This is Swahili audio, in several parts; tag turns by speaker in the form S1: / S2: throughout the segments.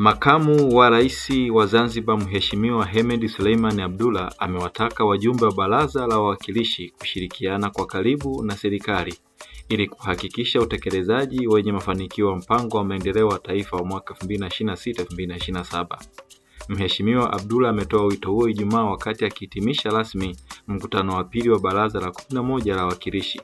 S1: Makamu wa Rais wa Zanzibar Mheshimiwa Hemed Suleiman Abdullah amewataka wajumbe wa Baraza la Wawakilishi kushirikiana kwa karibu na serikali ili kuhakikisha utekelezaji wenye mafanikio wa mpango wa maendeleo wa taifa wa mwaka 2026-2027. Mheshimiwa Abdullah ametoa wito huo Ijumaa wakati akihitimisha rasmi mkutano wa pili wa Baraza la 11 la Wawakilishi,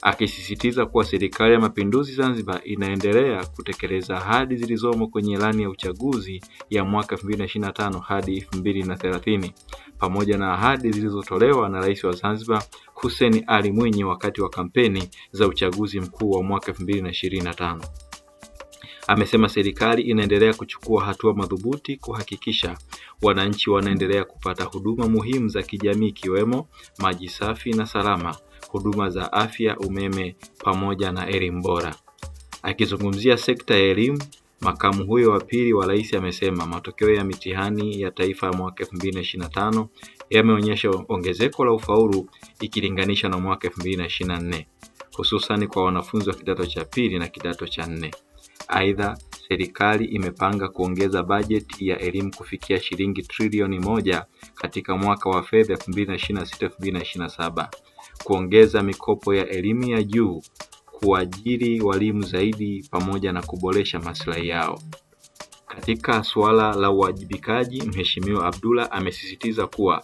S1: akisisitiza kuwa Serikali ya Mapinduzi Zanzibar inaendelea kutekeleza ahadi zilizomo kwenye ilani ya uchaguzi ya mwaka 2025 hadi 2030 pamoja na ahadi zilizotolewa na Rais wa Zanzibar Hussein Ali Mwinyi wakati wa kampeni za uchaguzi mkuu wa mwaka 2025. Amesema serikali inaendelea kuchukua hatua madhubuti kuhakikisha wananchi wanaendelea kupata huduma muhimu za kijamii ikiwemo maji safi na salama, huduma za afya, umeme pamoja na elimu bora. Akizungumzia sekta ya elimu, makamu huyo wa pili wa rais amesema matokeo ya mitihani ya taifa ya mwaka 2025 yameonyesha ongezeko la ufaulu ikilinganisha na mwaka 2024, hususan kwa wanafunzi wa kidato cha pili na kidato cha 4. Aidha, serikali imepanga kuongeza bajeti ya elimu kufikia shilingi trilioni 1 katika mwaka wa fedha 2026-2027, kuongeza mikopo ya elimu ya juu, kuajiri walimu zaidi pamoja na kuboresha maslahi yao. Katika suala la uwajibikaji, Mheshimiwa Abdullah amesisitiza kuwa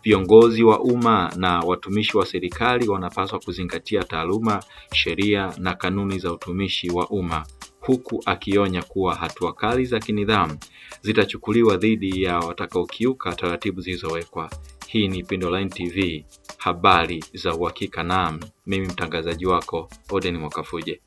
S1: viongozi wa umma na watumishi wa serikali wanapaswa kuzingatia taaluma, sheria na kanuni za utumishi wa umma, huku akionya kuwa hatua kali za kinidhamu zitachukuliwa dhidi ya watakaokiuka taratibu zilizowekwa. Hii ni Pendoline TV, habari za uhakika. Naam, mimi mtangazaji wako Oden Mwakafuje.